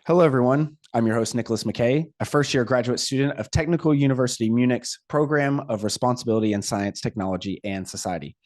Hello, everyone. I'm your host, Nicholas McKay, a first-year graduate student of Technical University Munich's Program of Responsibility in Science, Technology, and Society.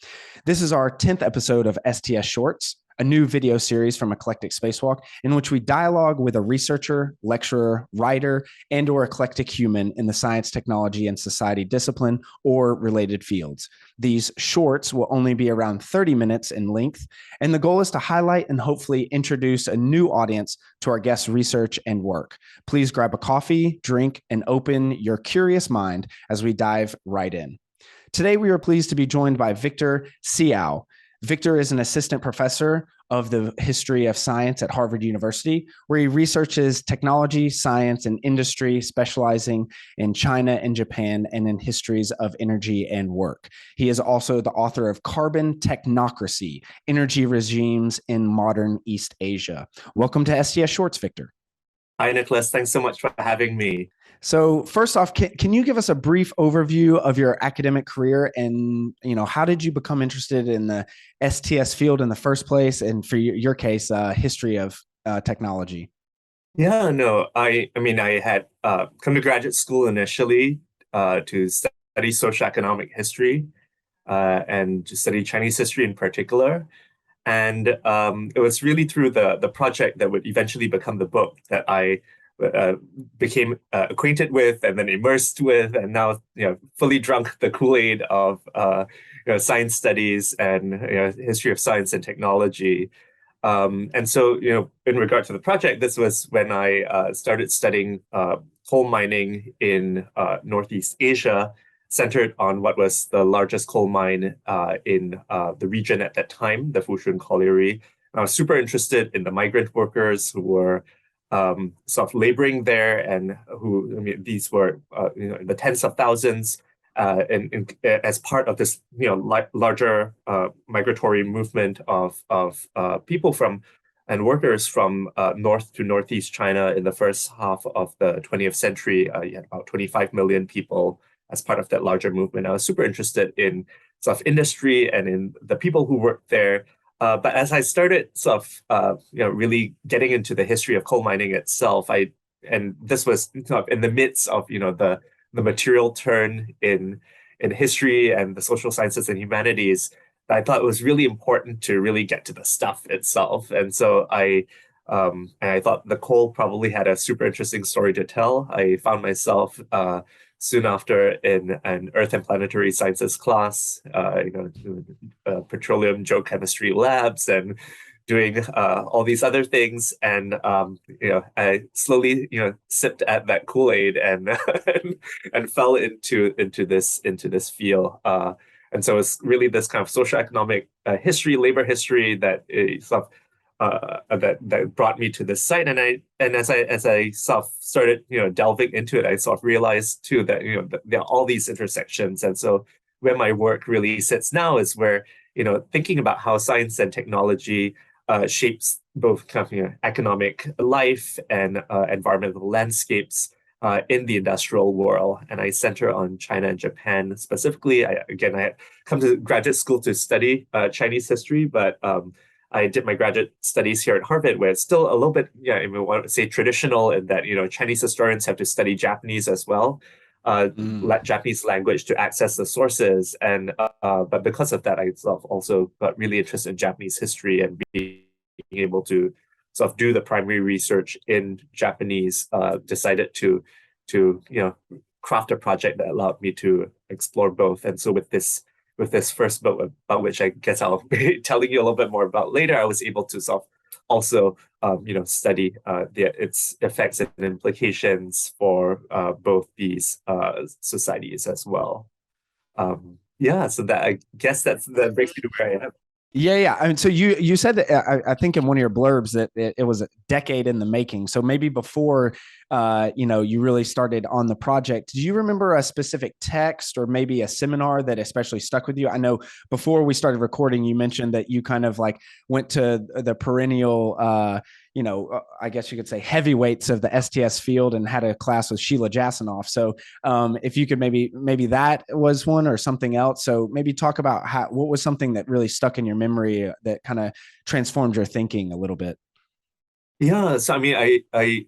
This is our 10th episode of STS Shorts, a new video series from Eclectic Spacewalk, in which we dialogue with a researcher, lecturer, writer, and/or eclectic human in the science, technology, and society discipline or related fields. These shorts will only be around 30 minutes in length, and the goal is to highlight and hopefully introduce a new audience to our guests' research and work. Please grab a coffee, drink, and open your curious mind as we dive right in. Today, we are pleased to be joined by Victor Seow. Victor is an assistant professor of the history of science at Harvard University, where he researches technology, science, and industry, specializing in China and Japan and in histories of energy and work. He is also the author of Carbon Technocracy, Energy Regimes in Modern East Asia. Welcome to STS Shorts, Victor. Hi, Nicholas. Thanks so much for having me. So first off, can you give us a brief overview of your academic career and, how did you become interested in the STS field in the first place? And for your case, history of technology. Yeah, no, I had come to graduate school initially to study socioeconomic history and to study Chinese history in particular. And it was really through the project that would eventually become the book that I became acquainted with and then immersed with, and now fully drunk the Kool-Aid of science studies and history of science and technology. And so, in regard to the project, this was when I started studying coal mining in Northeast Asia, centered on what was the largest coal mine in the region at that time, the Fushun Colliery. I was super interested in the migrant workers who were sort of laboring there, and these were in the tens of thousands, as part of this larger migratory movement of people from and workers from north to northeast China in the first half of the 20th century. You had about 25 million people as part of that larger movement. I was super interested in sort of industry and in the people who worked there. But as I started sort of, really getting into the history of coal mining itself, and this was sort of in the midst of, the material turn in history and the social sciences and humanities, I thought it was really important to really get to the stuff itself. And so I thought the coal probably had a super interesting story to tell. I found myself soon after in an Earth and Planetary Sciences class, petroleum geochemistry labs and doing all these other things. And, I slowly, sipped at that Kool-Aid and and fell into this field. And so it's really this kind of socioeconomic history, labor history that sort of that brought me to this site, and as I sort of started delving into it, I sort of realized too that there are all these intersections, and so where my work really sits now is where thinking about how science and technology shapes both kind of economic life and environmental landscapes in the industrial world, and I center on China and Japan specifically. I had come to graduate school to study Chinese history, but I did my graduate studies here at Harvard, where it's still a little bit, I want to say traditional in that, Chinese historians have to study Japanese as well, Japanese language to access the sources. And but because of that, I sort of also got really interested in Japanese history and being able to sort of do the primary research in Japanese, decided to craft a project that allowed me to explore both. And so with this first book, about which I guess I'll be telling you a little bit more about later, I was able to sort of also, study its effects and implications for both these societies as well. So that I guess that brings me to where I am. Yeah. I mean, so you said that I think in one of your blurbs that it was a decade in the making. So maybe before you really started on the project, do you remember a specific text or maybe a seminar that especially stuck with you? I know before we started recording, you mentioned that you kind of like went to the perennial I guess you could say heavyweights of the STS field and had a class with Sheila Jasanoff. So if you could maybe that was one or something else. So maybe talk about what was something that really stuck in your memory that kind of transformed your thinking a little bit. Yeah, so I mean, I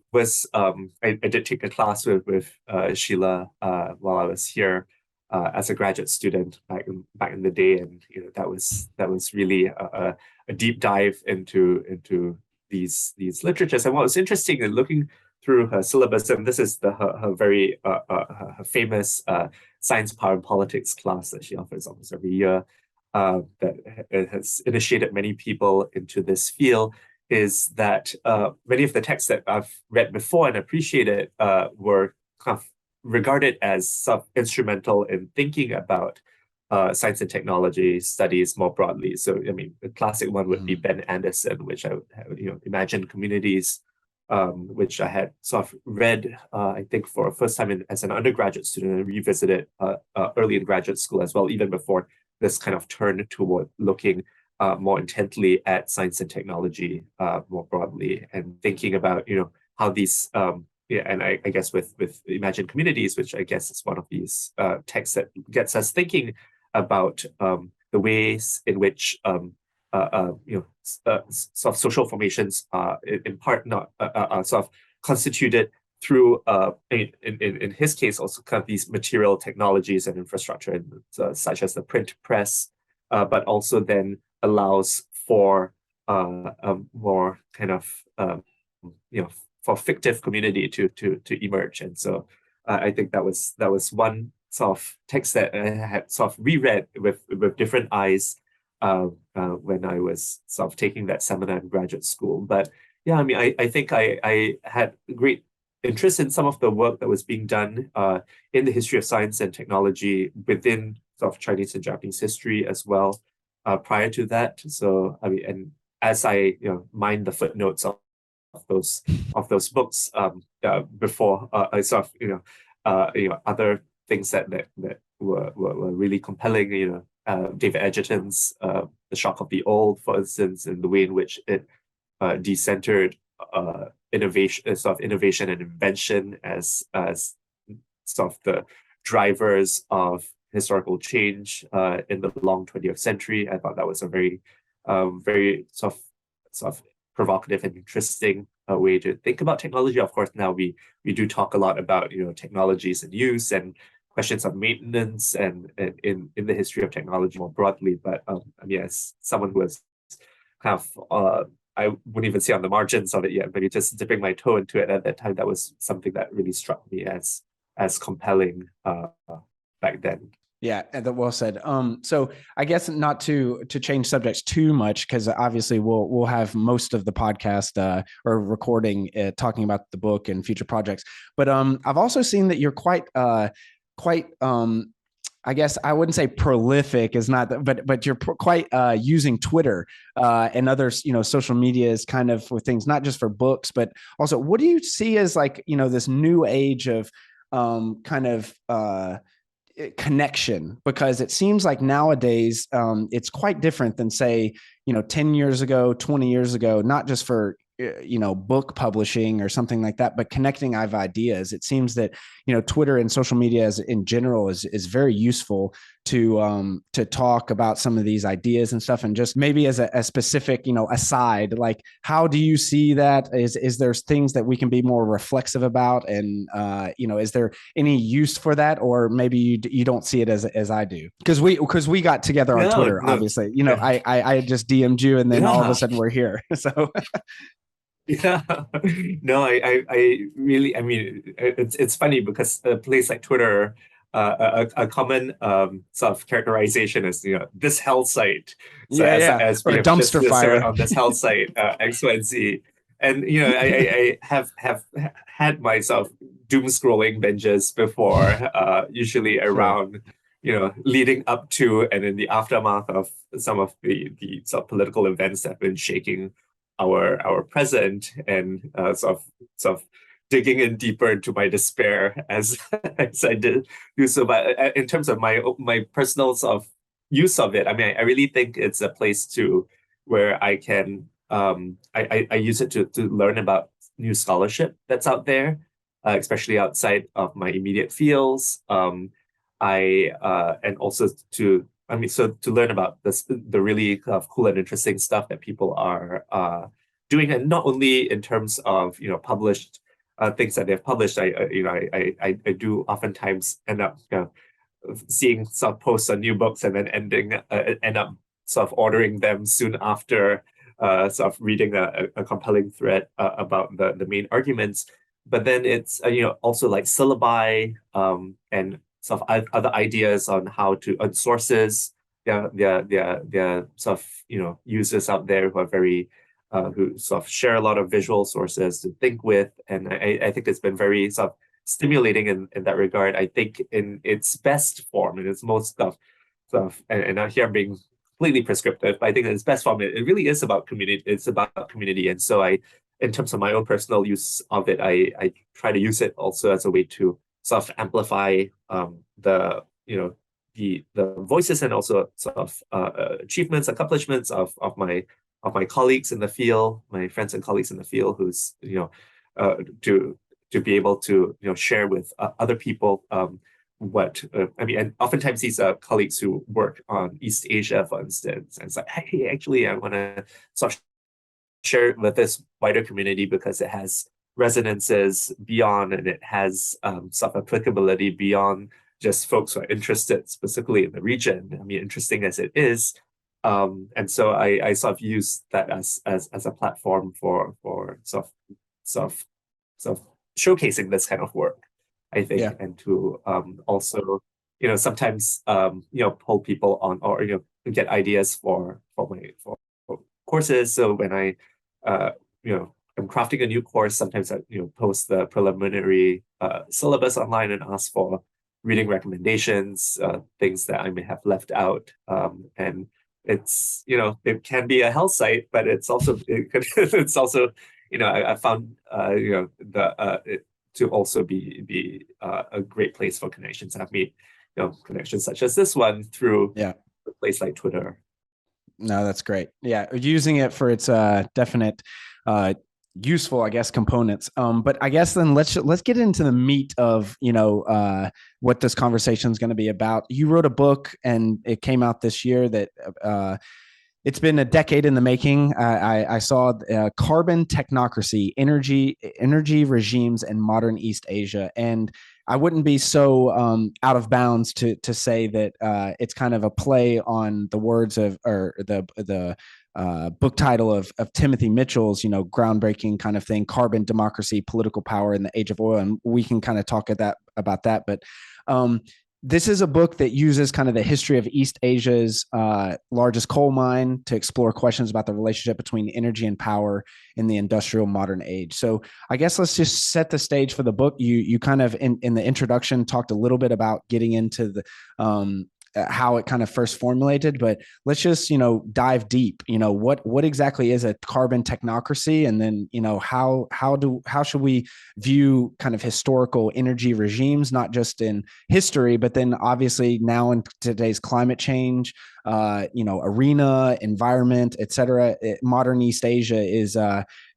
did take a class with Sheila while I was here as a graduate student back in the day, and that was really a deep dive into these literatures. And what was interesting in looking through her syllabus, and this is her very her famous science, power, and politics class that she offers almost every year, that has initiated many people into this field, is that many of the texts that I've read before and appreciated were kind of regarded as instrumental in thinking about science and technology studies more broadly. So, I mean, the classic one would be Mhm. Ben Anderson, which Imagine Communities, which I had sort of read, I think, for a first time as an undergraduate student, and revisited early in graduate school as well, even before this kind of turn toward looking more intently at science and technology more broadly, and thinking about how these yeah, and I guess with Imagine Communities, which I guess is one of these texts that gets us thinking about the ways in which sort of social formations are in part not sort of constituted through in his case also kind of these material technologies and infrastructure, and such as the print press, but also then allows for a more kind of you know for fictive community to emerge. And so I think that was one sort of text that I had sort of reread with different eyes when I was sort of taking that seminar in graduate school. But yeah, I mean, I think I had great interest in some of the work that was being done in the history of science and technology within sort of Chinese and Japanese history as well prior to that. So I mean, and as I mind the footnotes of those books before I sort of other things that were really compelling. David Edgerton's The Shock of the Old, for instance, and the way in which it decentered innovation and invention as sort of the drivers of historical change in the long 20th century. I thought that was a very sort of provocative and interesting way to think about technology. Of course, now we do talk a lot about technologies and use and questions of maintenance and in the history of technology more broadly. But I mean, as someone who has kind of I wouldn't even say on the margins of it yet, maybe just dipping my toe into it at that time, that was something that really struck me as compelling back then. Yeah, and well said. So I guess not to change subjects too much, because obviously we'll have most of the podcast or recording talking about the book and future projects. But I've also seen that you're quite I guess I wouldn't say prolific is not, but you're quite using Twitter and other social medias kind of for things, not just for books, but also what do you see as like this new age of kind of connection, because it seems like nowadays it's quite different than say 10 years ago, 20 years ago, not just for book publishing or something like that, but connecting of ideas. It seems that Twitter and social media as in general is very useful to talk about some of these ideas and stuff. And just maybe as a specific aside, like how do you see that? Is there things that we can be more reflexive about, and is there any use for that, or maybe you don't see it as I do? Because we got together on No, Twitter, no, obviously. yeah, I just DM'd you, and then all of a yeah. sudden we're here. So Yeah, no, I really, I mean, it's funny because a place like Twitter, a common sort of characterization is, this hell site. So yeah, yeah, as or we a have just dumpster discovered fire. on this hell site, X, Y, and Z, and I have had myself doom scrolling binges before, usually Sure. around, leading up to and in the aftermath of some of the sort of political events that have been shaking our present, and sort of digging in deeper into my despair as as I did do so. But in terms of my personal sort of use of it, I mean, I really think it's a place to where I can I use it to learn about new scholarship that's out there, especially outside of my immediate fields. I and also to so to learn about the really cool and interesting stuff that people are doing it not only in terms of published things that they've published. I do oftentimes end up seeing sort of posts on new books and then end up sort of ordering them soon after sort of reading a compelling thread about the main arguments. But then it's also like syllabi and sort of other ideas on how to on sources. There are sort of users out there who are very who sort of share a lot of visual sources to think with, and I think it's been very sort of stimulating in that regard. I think in its best form, in its most stuff, and now here I'm being completely prescriptive, but I think in its best form, it really is about community. It's about community, and so in terms of my own personal use of it, I try to use it also as a way to sort of amplify the the voices and also sort of achievements, accomplishments of my colleagues in the field, my friends and colleagues in the field, who's to be able to share with other people what I mean. And oftentimes these are colleagues who work on East Asia, for instance, and it's like, hey, actually, I want to sort of share it with this wider community because it has resonances beyond, and it has sort of applicability beyond just folks who are interested specifically in the region. I mean, interesting as it is. And so I sort of use that as a platform for sort of showcasing this kind of work, I think, Yeah. and to also sometimes pull people on, or get ideas for courses. So when I I'm crafting a new course, sometimes I post the preliminary syllabus online and ask for reading recommendations, things that I may have left out, and it's it can be a hell site, but it's also it's also I found it to also be a great place for connections. I've made connections such as this one through a place like Twitter. No, that's great. Yeah, using it for its definite useful, I guess, components. But I guess then let's get into the meat of what this conversation is going to be about. You wrote a book, and it came out this year that it's been a decade in the making. I saw Carbon Technocracy, energy regimes in modern East Asia, and I wouldn't be so out of bounds to say that it's kind of a play on the words of, or the book title of Timothy Mitchell's, groundbreaking kind of thing, Carbon Democracy, Political Power in the Age of Oil. And we can kind of talk about that. But this is a book that uses kind of the history of East Asia's largest coal mine to explore questions about the relationship between energy and power in the industrial modern age. So I guess let's just set the stage for the book. You kind of in the introduction talked a little bit about getting into the how it kind of first formulated, but let's just dive deep. What exactly is a carbon technocracy, and then how should we view kind of historical energy regimes, not just in history, but then obviously now in today's climate change arena, environment, etc. Modern East Asia is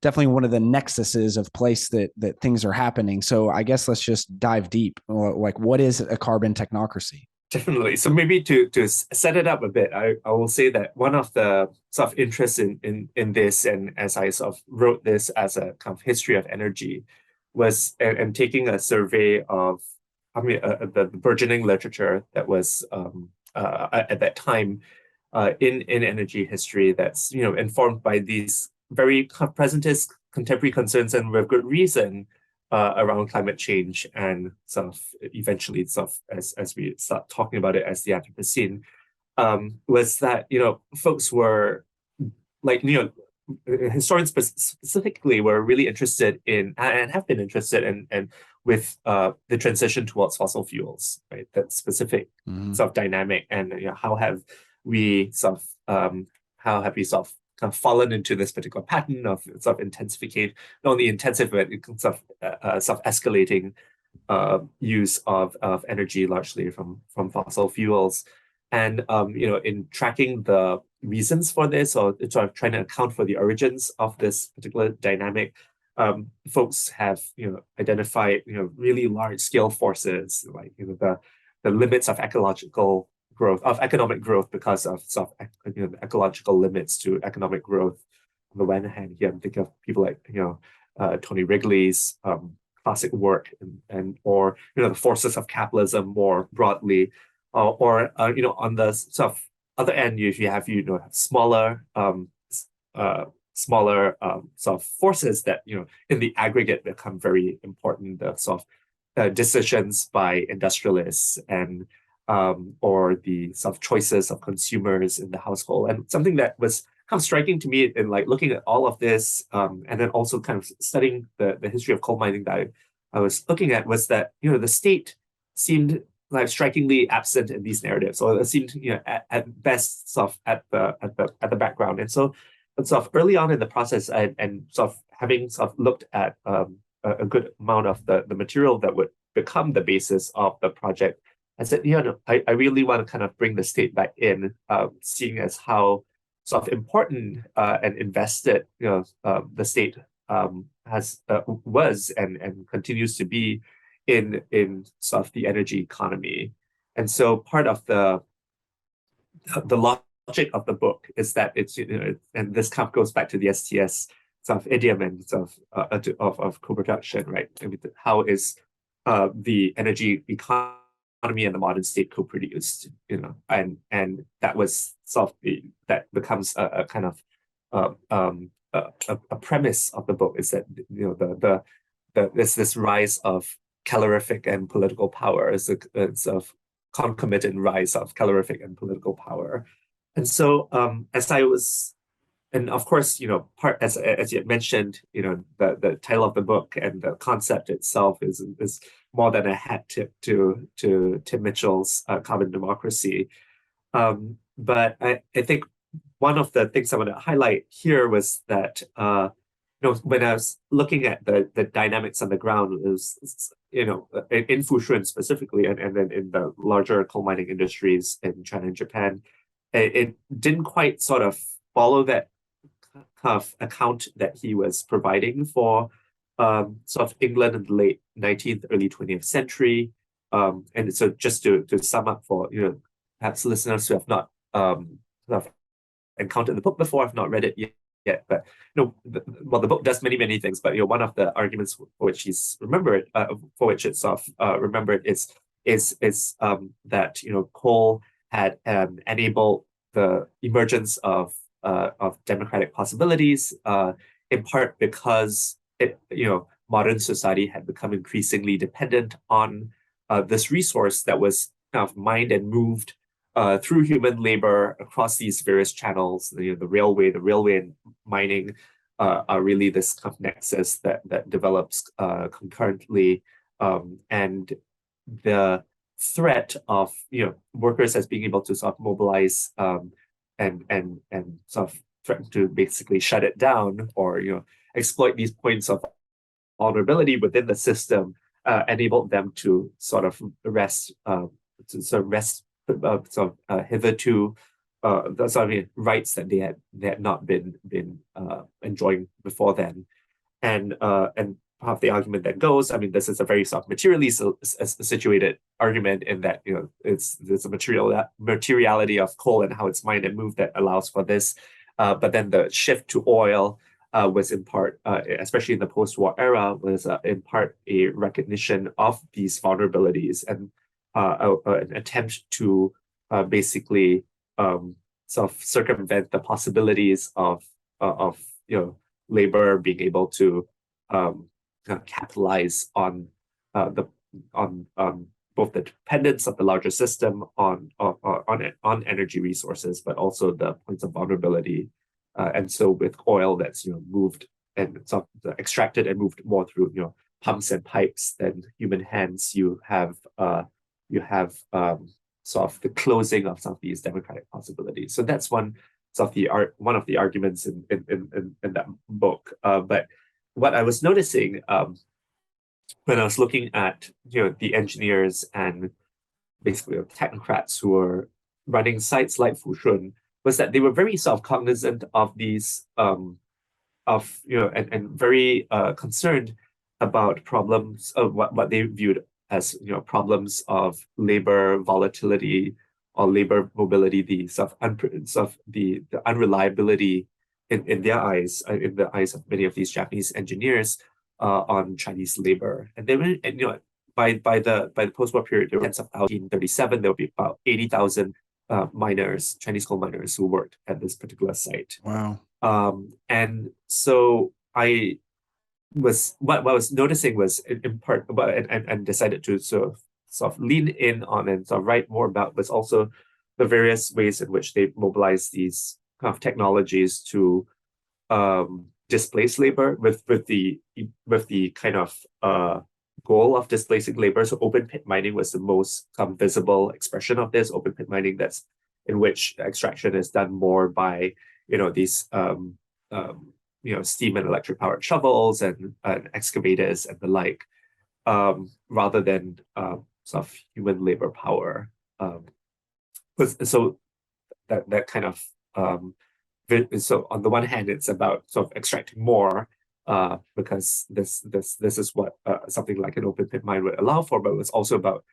definitely one of the nexuses of place that things are happening. So I guess let's just dive deep. Like, what is a carbon technocracy? Definitely. So maybe to set it up a bit, I will say that one of the sort of interests in this, and as I sort of wrote this as a kind of history of energy, was and taking a survey of, the burgeoning literature that was at that time in energy history, that's informed by these very presentist contemporary concerns, and with good reason, around climate change, and sort of eventually sort of as we start talking about it as the Anthropocene, was that folks were like historians specifically were really interested in, and have been interested in, and with the transition towards fossil fuels, right? That specific sort of dynamic, and how have we sort of kind of fallen into this particular pattern of sort of intensification, not only intensive, but sort of escalating use of energy, largely from fossil fuels. And in tracking the reasons for this, or sort of trying to account for the origins of this particular dynamic, folks have identified really large scale forces, like the limits of ecological growth, of economic growth, because of sort of ecological limits to economic growth, on the one hand here, I'm thinking of people like Tony Wrigley's classic work, and or the forces of capitalism more broadly, or on the sort of other end, you have smaller sort of forces that in the aggregate become very important. The sort of decisions by industrialists and or the sort of choices of consumers in the household. And something that was kind of striking to me in like looking at all of this, and then also kind of studying the history of coal mining that I was looking at, was that the state seemed like strikingly absent in these narratives, or it seemed at best sort of at the background. And so sort of early on in the process, and sort of having sort of looked at a good amount of the material that would become the basis of the project, I said, I really want to kind of bring the state back in, seeing as how sort of important and invested the state was and continues to be in sort of the energy economy. And so part of the logic of the book is that it's and this kind of goes back to the STS sort of idiom and sort of co-production, right? I mean, how is the energy economy and the modern state co-produced, and that was sort of that becomes a kind of a premise of the book, is that there's this rise of calorific and political power, as a sort of concomitant rise of calorific and political power. And so as I was, and of course, part as you had mentioned, the title of the book and the concept itself is more than a hat tip to Tim Mitchell's Carbon Democracy. But I think one of the things I want to highlight here was that when I was looking at the dynamics on the ground, it was in Fushun specifically, and then in the larger coal mining industries in China and Japan, it didn't quite sort of follow that kind of account that he was providing for sort of England in the late 19th, early 20th century. And so just to sum up for perhaps listeners who have not sort of encountered the book before, have not read it yet, but well, the book does many things, but one of the arguments for which he's remembered, for which it's sort of remembered, is that coal had enabled the emergence of democratic possibilities, in part because modern society had become increasingly dependent on this resource that was kind of mined and moved through human labor across these various channels. The railway and mining are really this kind of nexus that develops concurrently, and the threat of workers as being able to sort of mobilize and sort of threaten to basically shut it down, or exploit these points of vulnerability within the system, enabled them to sort of hitherto rights that they had not been enjoying before then. And part of the argument that goes, I mean, this is a very sort of materially situated argument, in that there's a materiality of coal and how it's mined and moved that allows for this, but then the shift to oil was in part, especially in the post-war era, was in part a recognition of these vulnerabilities, and an attempt to basically sort of circumvent the possibilities of labor being able to capitalize on both the dependence of the larger system on energy resources, but also the points of vulnerability. And so with oil that's moved and sort of extracted and moved more through pumps and pipes than human hands, you have sort of the closing of some of these democratic possibilities. So that's one of the arguments in that book. But what I was noticing when I was looking at the engineers and basically technocrats who were running sites like Fushun, was that they were very self-cognizant of these and very concerned about problems of what they viewed as problems of labor volatility or labor mobility, the unreliability in their eyes, in the eyes of many of these Japanese engineers, on Chinese labor. And they were, and by the post-war period, there were tens of thousands. In 1937, there would be about 80,000 miners, Chinese coal miners, who worked at this particular site. Wow. And so what I was noticing was in part about and decided to sort of lean in on and sort of write more about was also the various ways in which they mobilize these kind of technologies to displace labor with the kind of goal of displacing labor. So open pit mining was the most visible expression of this. Open pit mining that's in which extraction is done more by these steam and electric powered shovels and excavators and the like, rather than sort of human labor power. So that kind of so on the one hand, it's about sort of extracting more, because this is what something like an open pit mine would allow for, but it's also about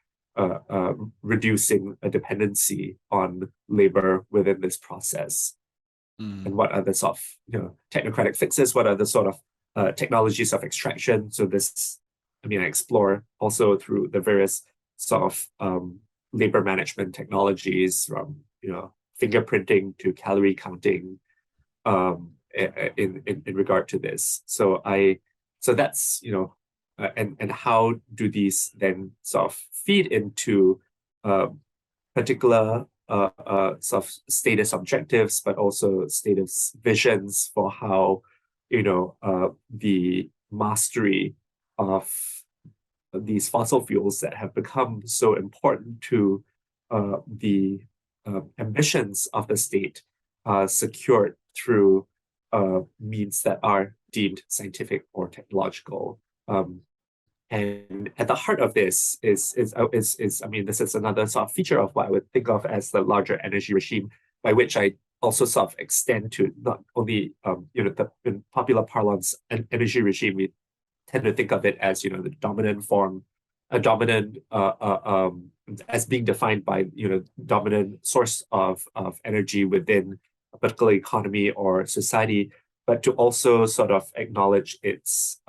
reducing a dependency on labor within this process. And what are the sort of technocratic fixes? What are the sort of technologies of extraction? So I explore also through the various sort of labor management technologies, from fingerprinting to calorie counting, in regard to this. So that's and how do these then sort of feed into particular sort of status objectives, but also status visions for how the mastery of these fossil fuels that have become so important to the ambitions of the state are secured through means that are deemed scientific or technological. And at the heart of this is this is another sort of feature of what I would think of as the larger energy regime, by which I also sort of extend to not only in popular parlance, an energy regime. We tend to think of it as the dominant form, a dominant as being defined by dominant source of energy within a particular economy or society, but to also sort of acknowledge its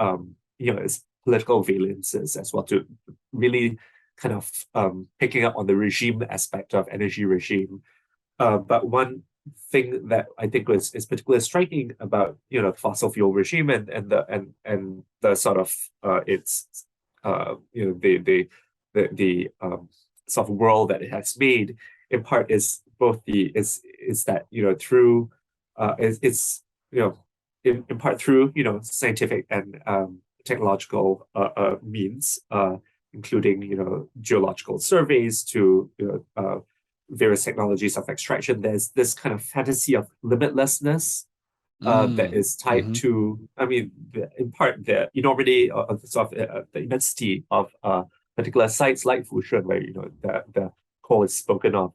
its political valences as well, to really kind of picking up on the regime aspect of energy regime. But one thing that I think is particularly striking about the fossil fuel regime and the sort of its the sort of world that it has made, in part is both is that through it's in part through scientific and technological means, including geological surveys to various technologies of extraction. There's this kind of fantasy of limitlessness that is tied to, in part, the enormity of sort of the immensity of particular sites like Fushun, where the coal is spoken of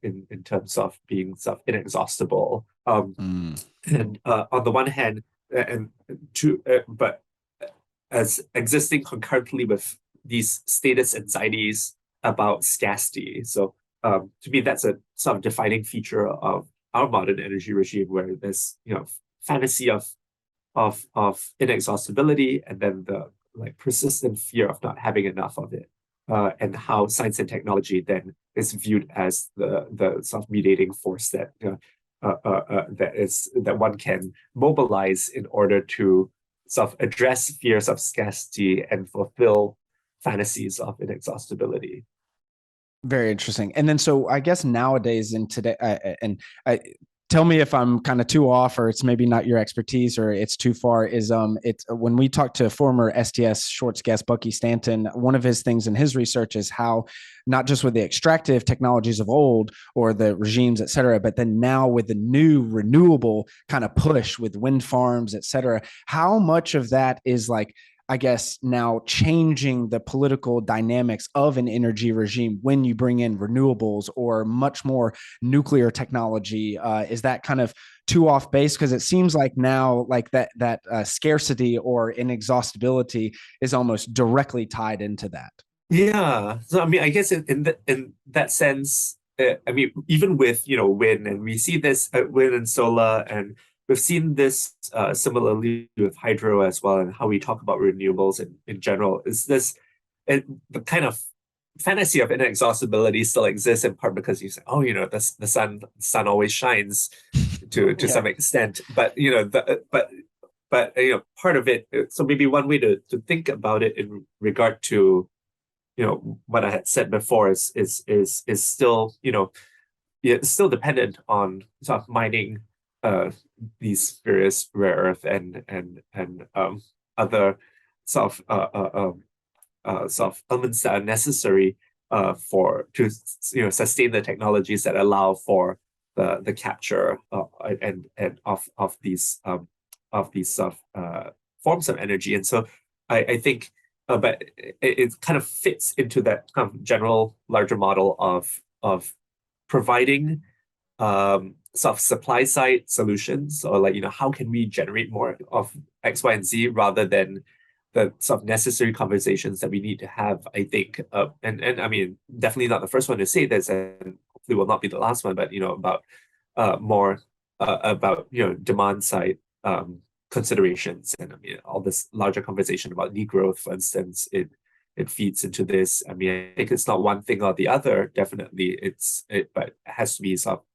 in terms of being sort of inexhaustible. And on the one hand, but as existing concurrently with these status anxieties about scarcity. So to me, that's a sort of defining feature of our modern energy regime, where there's fantasy of inexhaustibility, and then the persistent fear of not having enough of it, and how science and technology then is viewed as the sort of mediating force that that one can mobilize in order to sort of address fears of scarcity and fulfill fantasies of inexhaustibility. Very interesting. And then, so I guess nowadays in today, tell me if I'm kind of too off, or it's maybe not your expertise, or it's too far, is it's when we talked to former STS Shorts guest Bucky Stanton, one of his things in his research is how not just with the extractive technologies of old or the regimes, et cetera, but then now with the new renewable kind of push with wind farms, et cetera, how much of that is I guess now changing the political dynamics of an energy regime when you bring in renewables or much more nuclear technology? Is that kind of too off base? Because it seems like now that scarcity or inexhaustibility is almost directly tied into that. Yeah. So I guess in that sense, even with wind, and we see this wind and solar and we've seen this similarly with hydro as well, and how we talk about renewables in general. Is the kind of fantasy of inexhaustibility still exists in part because you say, oh, the sun always shines to some extent, but part of it. So maybe one way to think about it in regard to what I had said before is still it's still dependent on sort of mining these various rare earth and other sort of sort of elements that are necessary to sustain the technologies that allow for the capture and of these sort of forms of energy. And so I think but it kind of fits into that kind of general larger model of providing sort of supply side solutions, or like how can we generate more of X, Y, and Z, rather than the sort of necessary conversations that we need to have. I think and I mean, definitely not the first one to say this, and hopefully will not be the last one, but about more about demand side considerations. And I mean, all this larger conversation about degrowth, for instance, it feeds into this. I mean, I think it's not one thing or the other. Definitely, but it has to be sort of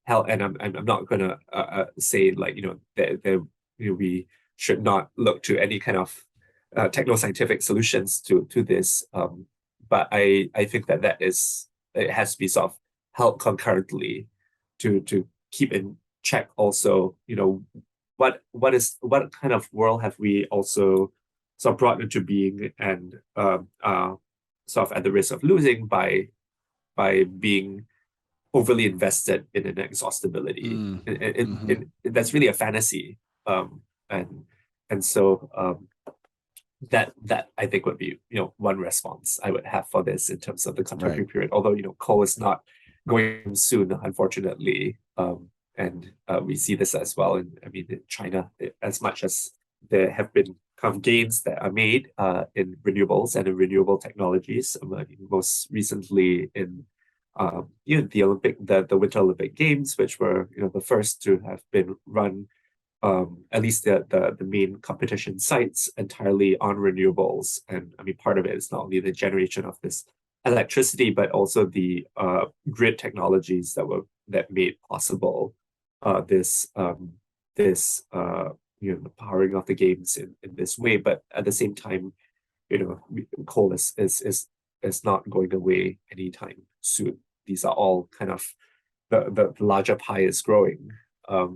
held. And I'm not going to say like that we should not look to any kind of techno-scientific solutions to this. But I think that it has to be sort of held concurrently to keep in check also. What kind of world have we also sort of brought into being, and sort of at the risk of losing by being overly invested in inexhaustibility. That's really a fantasy, and so that I think would be one response I would have for this in terms of the contemporary period. Although coal is not going soon, unfortunately, and we see this as well in China, as much as there have been kind of gains that are made in renewables and in renewable technologies. Most recently in the Winter Olympic Games, which were the first to have been run, at least the main competition sites, entirely on renewables. And I mean, part of it is not only the generation of this electricity, but also the grid technologies that made possible this the powering of the games in this way. But at the same time, coal is not going away anytime soon. These are all kind of the larger pie is growing of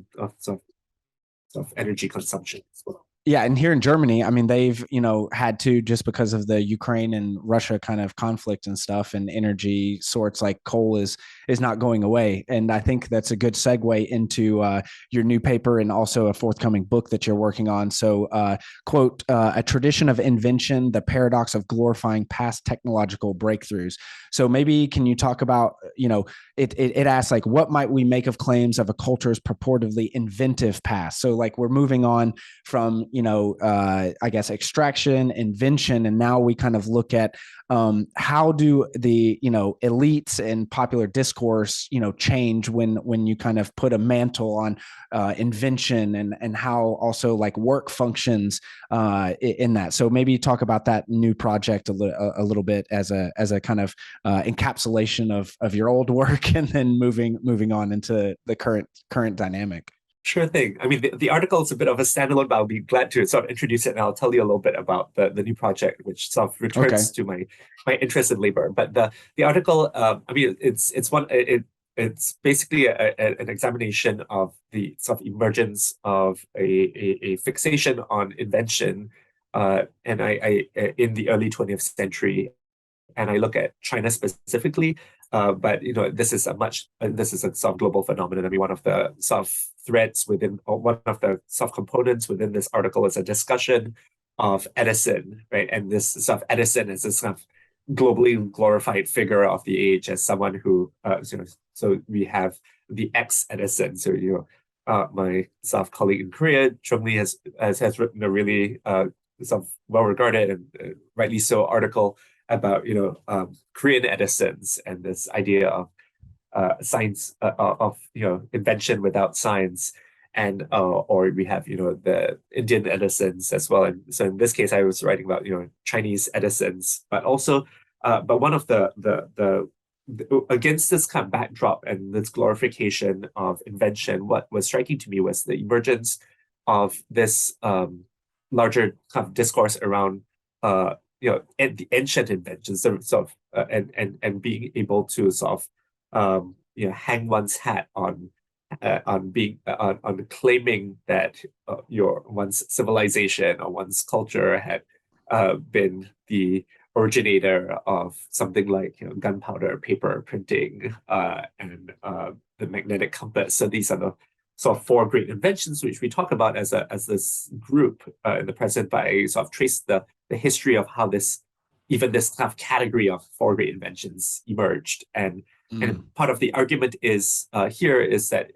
energy consumption as well. Yeah, and here in Germany, I mean, they've had to, just because of the Ukraine and Russia kind of conflict and stuff, and energy sorts, like coal is not going away. And I think that's a good segue into your new paper and also a forthcoming book that you're working on. So, quote, a tradition of invention, the paradox of glorifying past technological breakthroughs. So maybe can you talk about, it asks like, what might we make of claims of a culture's purportedly inventive past? So like we're moving on from I guess extraction, invention, and now we kind of look at how do the elites and popular discourse change when you kind of put a mantle on invention, and how also like work functions in that. So maybe talk about that new project a little bit as a kind of encapsulation of your old work, and then moving on into the current dynamic. Sure thing. I mean, the article is a bit of a standalone, but I'll be glad to sort of introduce it, and I'll tell you a little bit about the new project, which sort of returns to my interest in labor. But the article, I mean, it's basically an examination of the sort of emergence of a fixation on invention, and I in the early 20th century, and I look at China specifically. But this is a sort of global phenomenon. I mean, one of the sort of threads within, or one of the sort of components within this article, is a discussion of Edison, right? And this sort of Edison is this kind of globally glorified figure of the age as someone who, so we have the ex-Edison. So my sort of colleague in Korea, Chung Lee, has written a really sort of well-regarded and rightly so article about Korean Edisons, and this idea of science of invention without science. and or we have the Indian Edisons as well. And so in this case, I was writing about Chinese Edisons, but also but one of the against this kind of backdrop and this glorification of invention, what was striking to me was the emergence of this larger kind of discourse around the ancient inventions, sort of and being able to sort of hang one's hat on being on claiming that your one's civilization or one's culture had been the originator of something like gunpowder, paper printing, and the magnetic compass. So these are the sort of four great inventions which we talk about as this group in the present, but I sort of trace the history of how this kind of category of four great inventions emerged. And part of the argument is here is that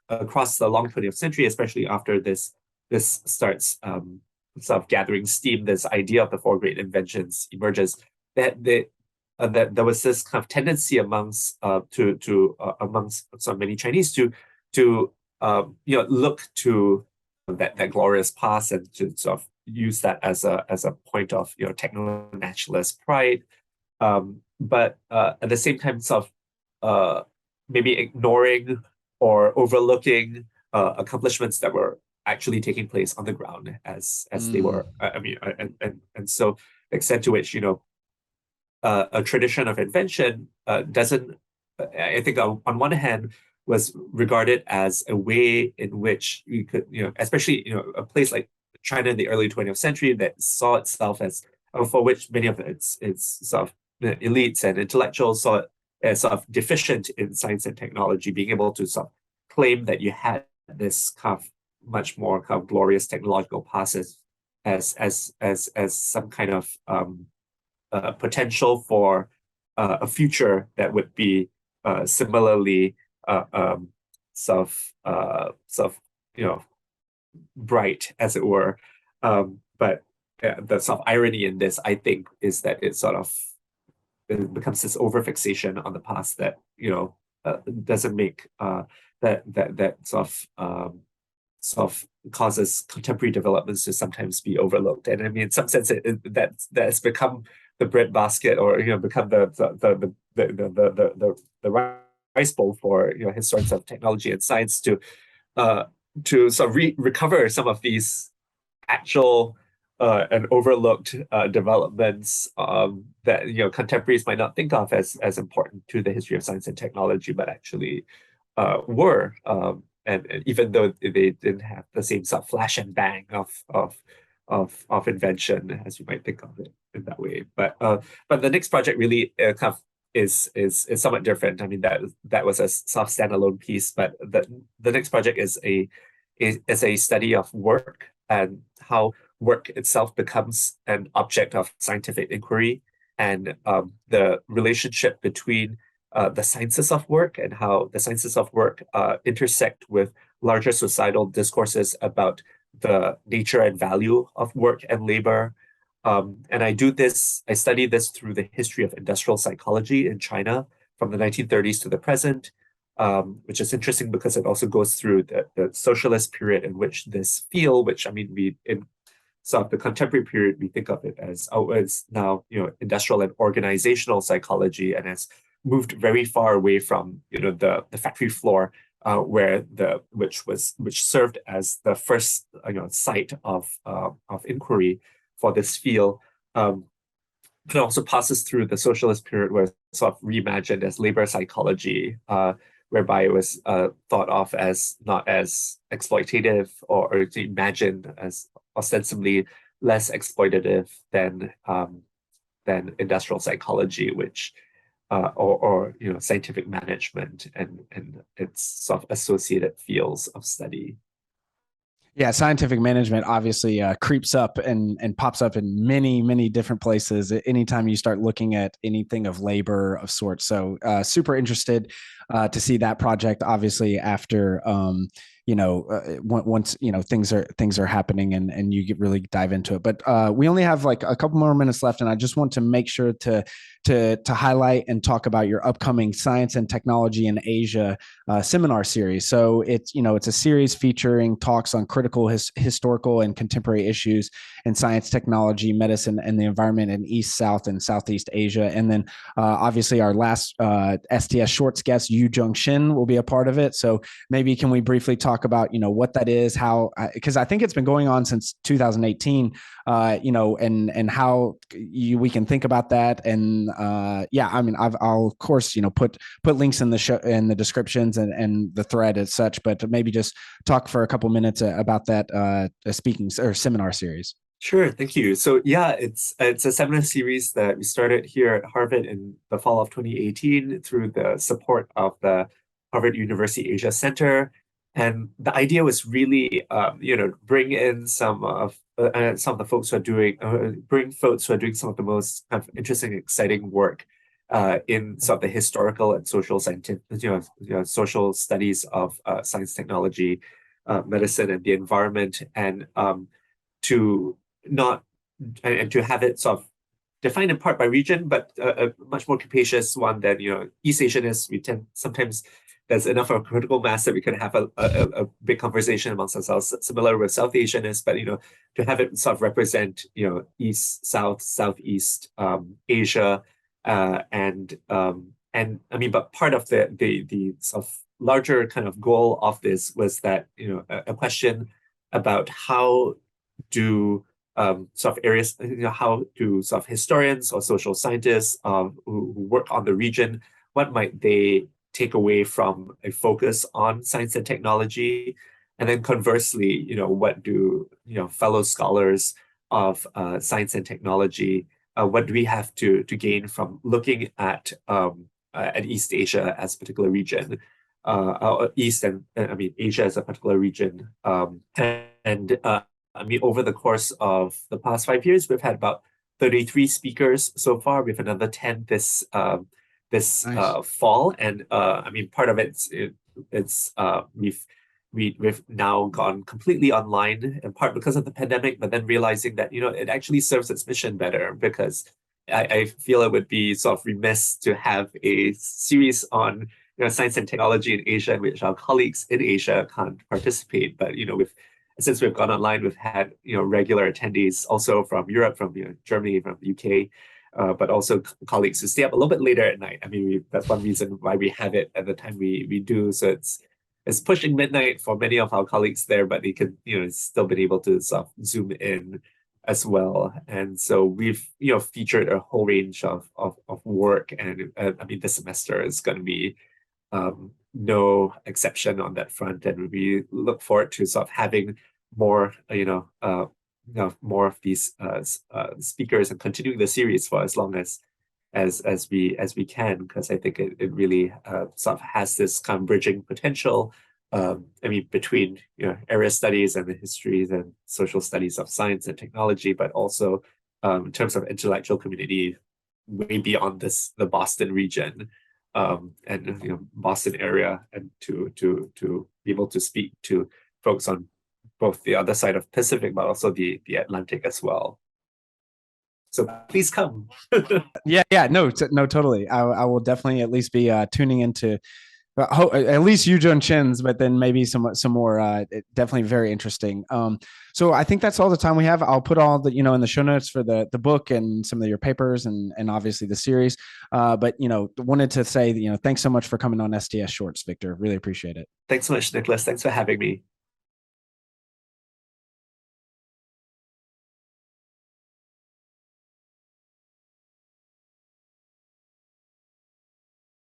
across the long 20th century, especially after this starts sort of gathering steam, this idea of the four great inventions emerges, that there was this kind of tendency amongst so many Chinese to look to that glorious past and to sort of use that as a point of techno-nationalist pride, but at the same time sort of maybe ignoring or overlooking accomplishments that were actually taking place on the ground as they were. And so the extent to which a tradition of invention doesn't, I think on one hand, was regarded as a way in which you could, especially a place like China in the early 20th century that saw itself as, for which many of its sort of elites and intellectuals saw it as sort of deficient in science and technology, being able to sort of claim that you had this kind of much more kind of glorious technological past as some kind of potential for a future that would be similarly sort of bright, as it were. But the sort of irony in this, I think, is that it becomes this overfixation on the past that doesn't make that sort of causes contemporary developments to sometimes be overlooked. And I mean, in some sense, that's become the breadbasket, or become the rice bowl for historians of technology and science to sort of recover some of these actual and overlooked developments that contemporaries might not think of as important to the history of science and technology, but actually were. And even though they didn't have the same sort of flash and bang of invention as you might think of it in that way, but the next project really kind of is somewhat different. I mean, that was a sort of standalone piece, but the next project is a study of work and how work itself becomes an object of scientific inquiry, and the relationship between the sciences of work and how the sciences of work intersect with larger societal discourses about the nature and value of work and labor. And I study this through the history of industrial psychology in China from the 1930s to the present, which is interesting because it also goes through the socialist period in which this field, which I mean, in sort of the contemporary period, we think of it as, it's now, industrial and organizational psychology, and has moved very far away from, the factory floor, which served as the first, site of inquiry for this field. It also passes through the socialist period, where it's sort of reimagined as labor psychology, whereby it was thought of as not as exploitative or imagined as ostensibly less exploitative than industrial psychology, which or scientific management and its sort of associated fields of study. Yeah, scientific management obviously creeps up and pops up in many, many different places anytime you start looking at anything of labor of sorts. So super interested. to see that project. Obviously, after once things are happening and you get really dive into it. But we only have like a couple more minutes left, and I just want to make sure to highlight and talk about your upcoming Science and Technology in Asia seminar series. So it's a series featuring talks on critical historical and contemporary issues in science, technology, medicine, and the environment in East, South, and Southeast Asia. And then obviously our last STS Shorts guest, Yu Jung Shin, will be a part of it. So maybe can we briefly talk about what that is, how, because I think it's been going on since 2018, and how we can think about that. And I'll of course put links in the show in the descriptions and the thread as such, but maybe just talk for a couple minutes about that speaking or seminar series. Sure, thank you. So yeah, it's a seminar series that we started here at Harvard in the fall of 2018 through the support of the Harvard University Asia Center. And the idea was really, bring in some of the folks who are doing, bring folks who are doing some of the most kind of interesting, exciting work in some of the historical and social scientific, social studies of science, technology, medicine, and the environment, and to not and to have it sort of defined in part by region, but a much more capacious one than East Asian is. We tend sometimes there's enough of a critical mass that we can have a big conversation amongst ourselves, similar with South Asian is, but to have it sort of represent East, South, Southeast Asia, and I mean, but part of the sort of larger kind of goal of this was that a question about how do sort of areas, how do sort of historians or social scientists who work on the region, what might they take away from a focus on science and technology? And then conversely, what do fellow scholars of science and technology, what do we have to gain from looking at East Asia as a particular region, East and I mean Asia as a particular region, and I mean, over the course of the past 5 years, we've had about 33 speakers so far. We have another 10 this nice. Fall, and I mean, part of we've now gone completely online, in part because of the pandemic, but then realizing that it actually serves its mission better, because I feel it would be sort of remiss to have a series on science and technology in Asia in which our colleagues in Asia can't participate, but since we've gone online, we've had regular attendees also from Europe, from Germany, from the UK, but also colleagues who stay up a little bit later at night. I mean, that's one reason why we have it at the time we do. So it's pushing midnight for many of our colleagues there, but they could still been able to sort of zoom in as well. And so we've featured a whole range of work, and I mean, this semester is going to be no exception on that front, and we look forward to sort of having more, more of these speakers and continuing the series for as long as we can, because I think it really sort of has this kind of bridging potential. I mean, between area studies and the histories and social studies of science and technology, but also in terms of intellectual community, way beyond the Boston region. And Boston area, and to be able to speak to folks on both the other side of Pacific, but also the Atlantic as well. So please come. No, totally. I will definitely at least be tuning into at least Yu Jung Chin's, but then maybe some more. Definitely very interesting. So I think that's all the time we have. I'll put all the in the show notes for the book and some of your papers and obviously the series. But wanted to say thanks so much for coming on STS Shorts, Victor. Really appreciate it. Thanks so much, Nicholas. Thanks for having me.